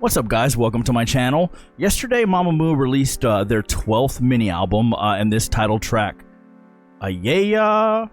What's up, guys? Welcome to my channel. Yesterday, Mamamoo released their 12th mini-album and this title track, Illella,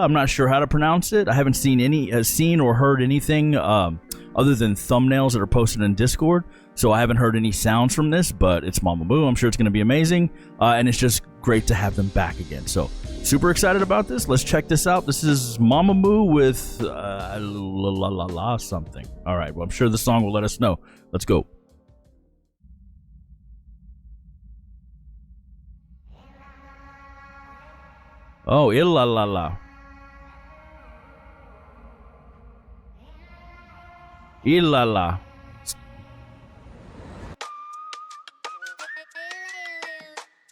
I'm not sure how to pronounce it. I haven't seen or heard anything other than thumbnails that are posted in Discord, so I haven't heard any sounds from this, but it's Mamamoo. I'm sure it's going to be amazing, and it's just great to have them back again. So, super excited about this. Let's check this out. This is Mamamoo with la something. All right, well, I'm sure the song will let us know. Let's go. Oh, Illella. Illella.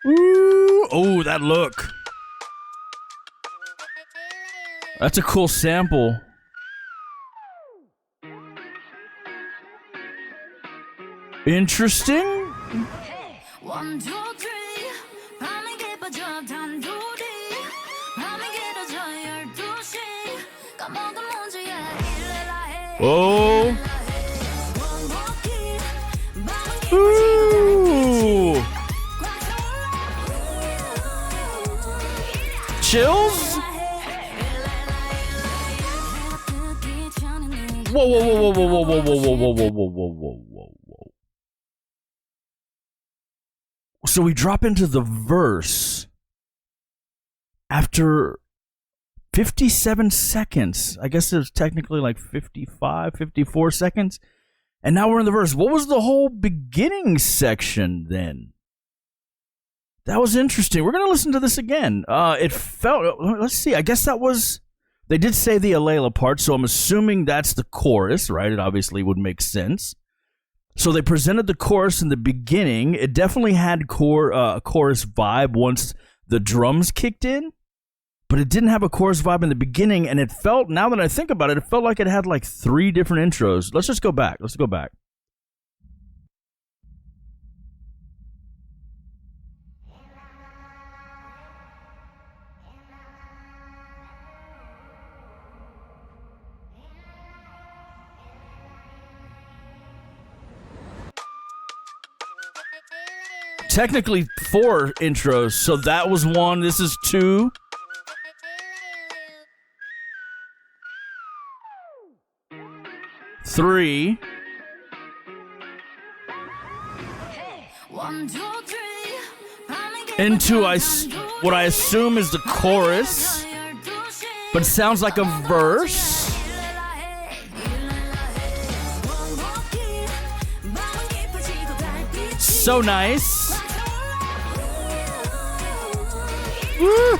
Ooh, oh, that look. That's a cool sample. Interesting. Oh. Ooh. Chills? Whoa, whoa, whoa, whoa, whoa, whoa, whoa, whoa, whoa, whoa, whoa, whoa, whoa. So we drop into the verse after 57 seconds. I guess it was technically like 55, 54 seconds. And now we're in the verse. What was the whole beginning section then? That was interesting. We're going to listen to this again. It felt, let's see, I guess that was, they did say the Illella part, so I'm assuming that's the chorus, right? It obviously would make sense. So they presented the chorus in the beginning. It definitely had chorus vibe once the drums kicked in, but it didn't have a chorus vibe in the beginning, and it felt, now that I think about it, it felt like it had like 3 different intros. Let's just go back. Let's go back. Technically 4 intros, so that was 1, this is 2. Three. Into what I assume is the chorus, but it sounds like a verse. So nice. Woo.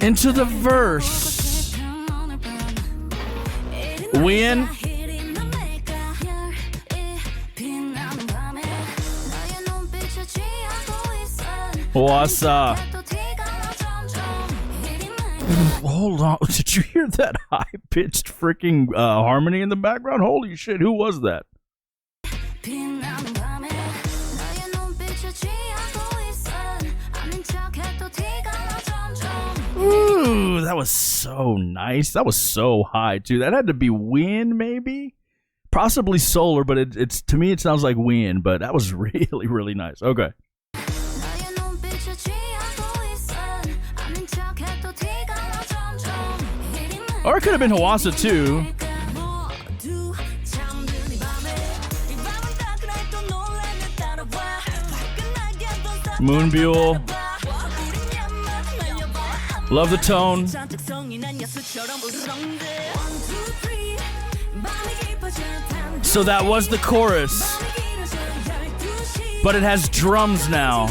Into the verse. Win. What's up? Hold on. Did you hear that high-pitched freaking harmony in the background? Holy shit, who was that? Ooh, that was so nice. That was so high, too. That had to be wind, maybe? Possibly solar, but it's to me, it sounds like wind, but that was really, really nice. Okay. Or it could have been Hawassa, too. Moonbuell. Love the tone. So that was the chorus, but it has drums now.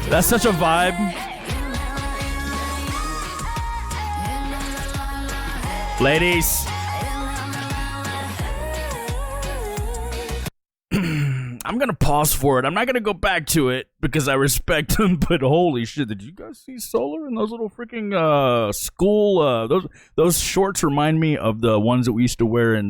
That's such a vibe. Ladies. I'm going to pause for it. I'm not going to go back to it because I respect them, but holy shit, did you guys see Solar in those little freaking school, those shorts remind me of the ones that we used to wear in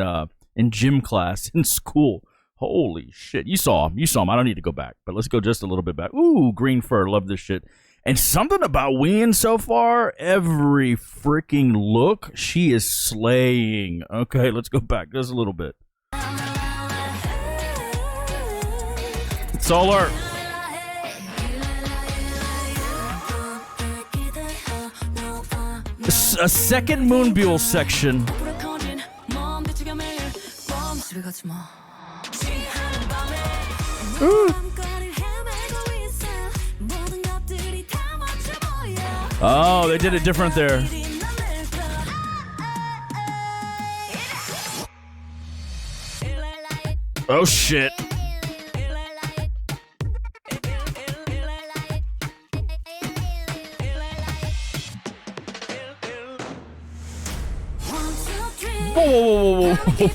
in gym class in school. Holy shit. You saw him. I don't need to go back, but let's go just a little bit back. Ooh, green fur. Love this shit. And something about Wien so far, every freaking look, she is slaying. Okay, let's go back just a little bit. Solar. A second Moonbull section. Ooh. Oh, they did it different there. Oh, shit.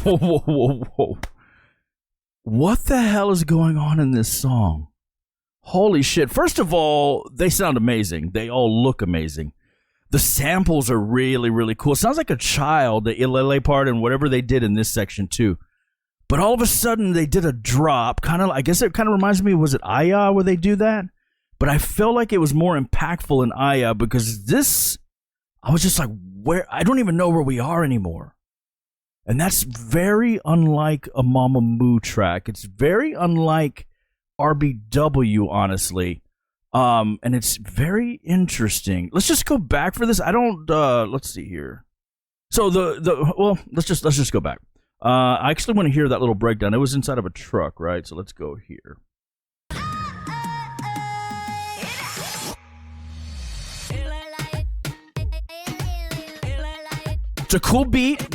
Whoa. What the hell is going on in this song? Holy shit. First of all, they sound amazing. They all look amazing. The samples are really, really cool. It sounds like a child, the Illella part and whatever they did in this section too. But all of a sudden they did a drop. I guess it kind of reminds me, was it Aya where they do that? But I felt like it was more impactful in Aya because this, I was just like, I don't even know where we are anymore. And that's very unlike a Mamamoo track. It's very unlike RBW, honestly. And it's very interesting. Let's just go back for this. Let's see here. So let's just go back. I actually want to hear that little breakdown. It was inside of a truck, right? So let's go here. It's a cool beat.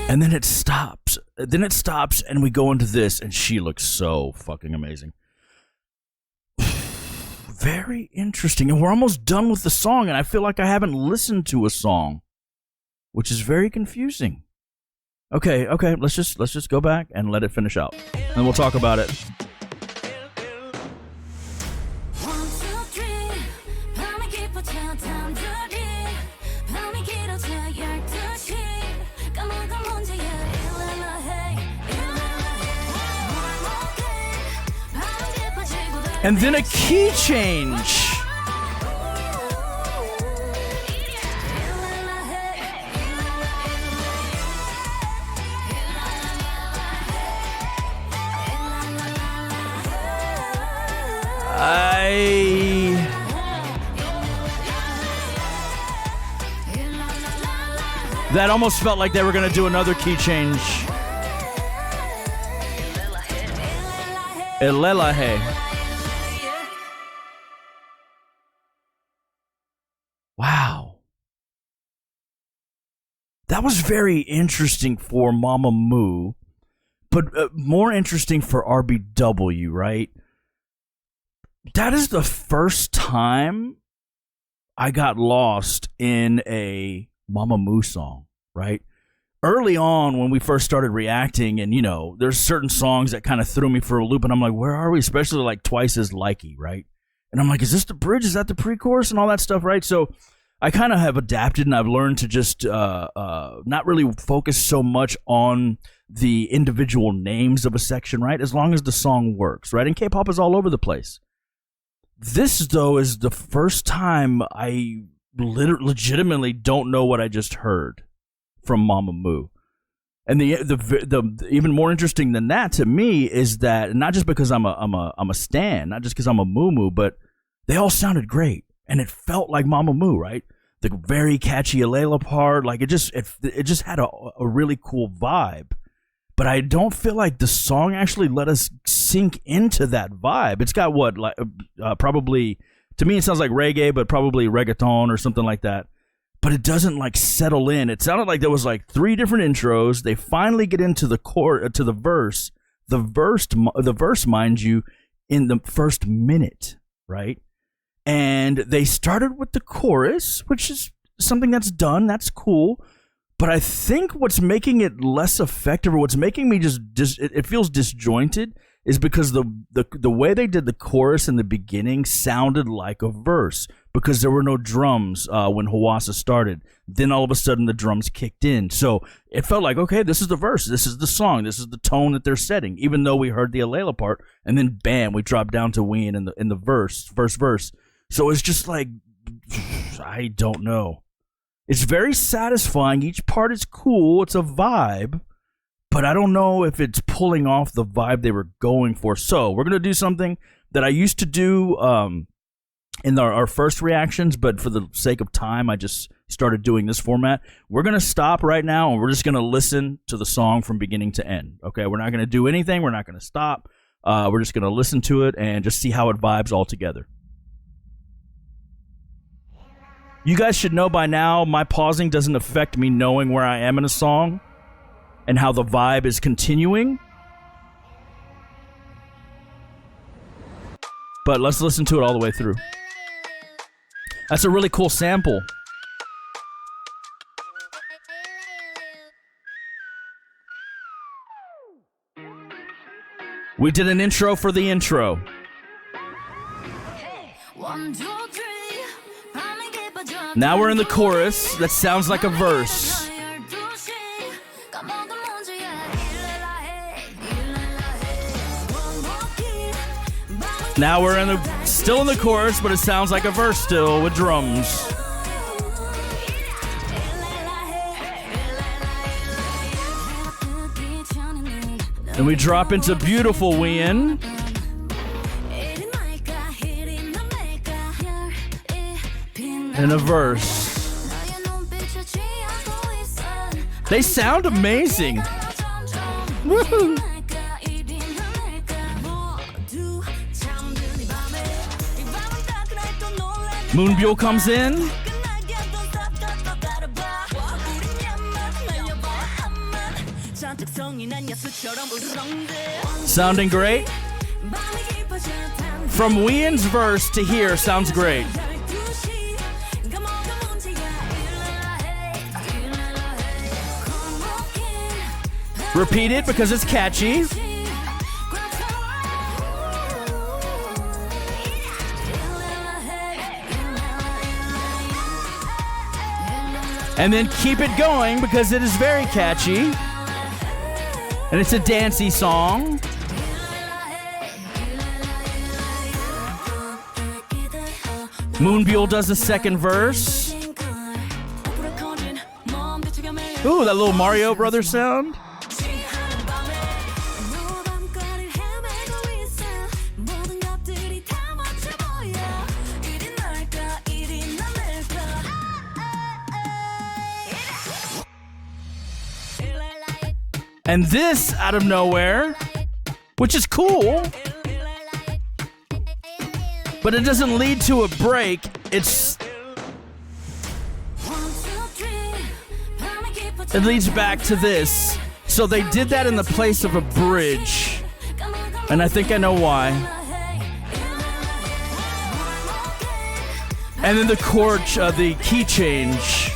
And then it stops. And we go into this, and she looks so fucking amazing. Very interesting. And we're almost done with the song, and I feel like I haven't listened to a song, which is very confusing. Okay, let's just go back and let it finish out. And we'll talk about it. And then a key change. That almost felt like they were going to do another key change. Illella, hey. Wow. That was very interesting for Mamamoo, but more interesting for RBW, right? That is the first time I got lost in a Mamamoo song, right? Early on when we first started reacting, and there's certain songs that kind of threw me for a loop, and I'm like, where are we? Especially like Twice as Likey, right? And I'm like, is this the bridge? Is that the pre-chorus and all that stuff, right? So I kind of have adapted, and I've learned to just not really focus so much on the individual names of a section, right? As long as the song works, right? And K-pop is all over the place. This, though, is the first time I legitimately don't know what I just heard from Mamamoo. And the even more interesting than that to me is that not just because I'm a stan, not just because I'm a moo-moo, but they all sounded great, and it felt like Mamamoo, right? The very catchy Illella part, like it just had a really cool vibe. But I don't feel like the song actually let us sink into that vibe. It's got probably, to me it sounds like reggae, but probably reggaeton or something like that. But it doesn't like settle in. It sounded like there was like 3 different intros. They finally get into the to the verse. The verse, mind you, in the first minute, right? And they started with the chorus, which is something that's done. That's cool. But I think what's making it less effective, or what's making me it feels disjointed, is because the way they did the chorus in the beginning sounded like a verse because there were no drums when Hawassa started. Then all of a sudden the drums kicked in. So it felt like, okay, this is the verse. This is the song. This is the tone that they're setting, even though we heard the Illella part. And then, bam, we dropped down to Wien in the first verse. So it's just like, I don't know. It's very satisfying. Each part is cool. It's a vibe. But I don't know if it's pulling off the vibe they were going for. So we're going to do something that I used to do in our first reactions, but for the sake of time, I just started doing this format. We're going to stop right now, and we're just going to listen to the song from beginning to end. Okay, we're not going to do anything. We're not going to stop. We're just going to listen to it and just see how it vibes all together. You guys should know by now, my pausing doesn't affect me knowing where I am in a song and how the vibe is continuing. But let's listen to it all the way through. That's a really cool sample. We did an intro for the intro. Now we're in the chorus that sounds like a verse. Now we're still in the chorus, but it sounds like a verse still with drums. And we drop into beautiful Wien. And a verse. They sound amazing. Woohoo! Moonbyul comes in. Sounding great. From Wien's verse to here sounds great. Repeat it because it's catchy. And then keep it going because it is very catchy. And it's a dancey song. Moonbyul does the second verse. Ooh, that little Mario Brothers sound. And this out of nowhere, which is cool, but it doesn't lead to a break. It leads back to this. So they did that in the place of a bridge, and I think I know why. And then the chord, the key change.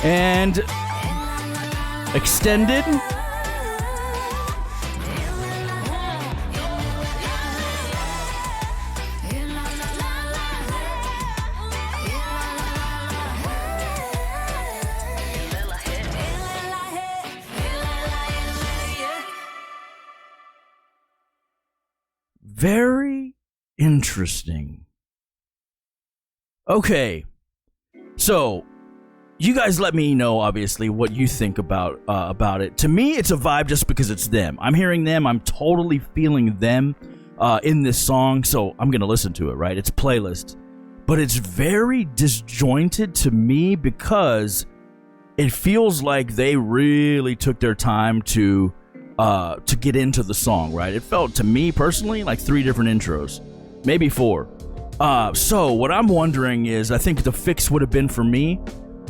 And extended. Very interesting. Okay, so you guys let me know, obviously, what you think about it. To me, it's a vibe just because it's them. I'm hearing them. I'm totally feeling them in this song, so I'm going to listen to it, right? It's playlist. But it's very disjointed to me because it feels like they really took their time to get into the song, right? It felt, to me personally, like 3 different intros, maybe 4. So what I'm wondering is, I think the fix would have been for me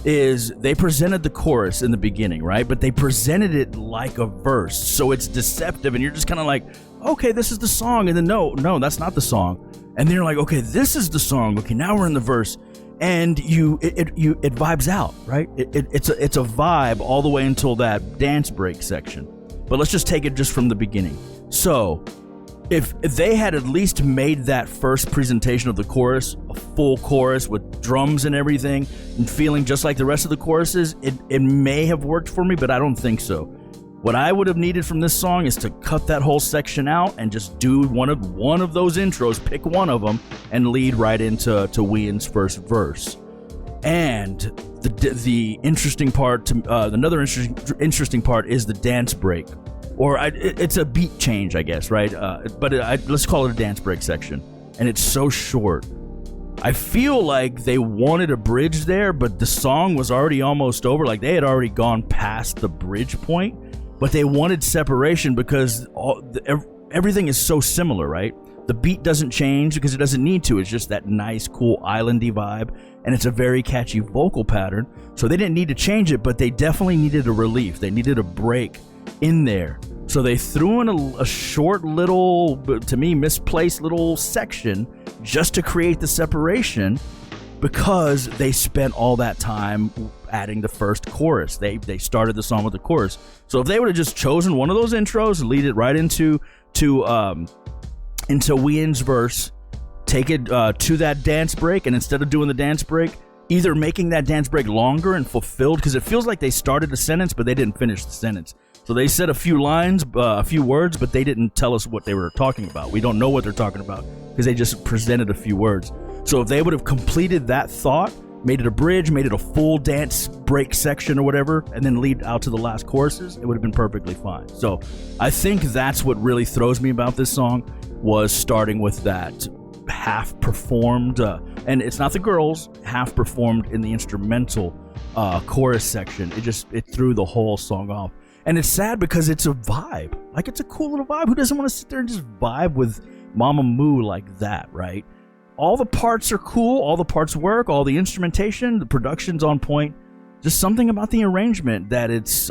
is they presented the chorus in the beginning, right? But they presented it like a verse, so it's deceptive, and you're just kind of like, okay, this is the song, and then no, that's not the song. And then you're like, okay, this is the song. Okay, now we're in the verse. and it vibes out, right? It's a vibe all the way until that dance break section. But let's just take it just from the beginning. So if they had at least made that first presentation of the chorus a full chorus with drums and everything and feeling just like the rest of the choruses, it may have worked for me, but I don't think so. What I would have needed from this song is to cut that whole section out and just do one of those intros, pick one of them, and lead right into Wheein's first verse. And the interesting part, another interesting part is the dance break. Or it's a beat change, I guess, right? Let's call it a dance break section. And it's so short. I feel like they wanted a bridge there, but the song was already almost over. Like they had already gone past the bridge point, but they wanted separation because everything is so similar, right? The beat doesn't change because it doesn't need to. It's just that nice, cool islandy vibe, and it's a very catchy vocal pattern. So they didn't need to change it, but they definitely needed a relief. They needed a break in there. So they threw in a short little, to me, misplaced little section just to create the separation because they spent all that time adding the first chorus. They started the song with the chorus. So if they would have just chosen one of those intros and lead it right into Wheein's verse, take it to that dance break, and instead of doing the dance break, either making that dance break longer and fulfilled, because it feels like they started a sentence but they didn't finish the sentence. So they said a few lines, a few words, but they didn't tell us what they were talking about. We don't know what they're talking about because they just presented a few words. So if they would have completed that thought, made it a bridge, made it a full dance break section or whatever, and then lead out to the last choruses, it would have been perfectly fine. So I think that's what really throws me about this song, was starting with that half performed, and it's not the girls, half performed in the instrumental chorus section. It threw the whole song off. And it's sad because it's a vibe. Like, it's a cool little vibe. Who doesn't want to sit there and just vibe with Mamamoo like that, right? All the parts are cool. All the parts work. All the instrumentation, the production's on point. Just something about the arrangement that it's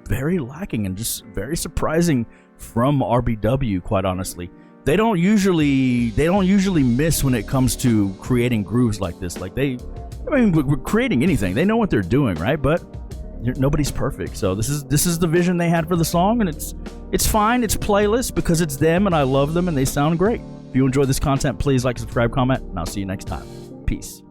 very lacking and just very surprising from RBW, quite honestly. They don't usually miss when it comes to creating grooves like this. Like we're creating anything. They know what they're doing, right? But nobody's perfect. So this is the vision they had for the song, and it's fine. It's playlist because it's them and I love them and they sound great. If you enjoy this content, please like, subscribe, comment, and I'll see you next time. Peace.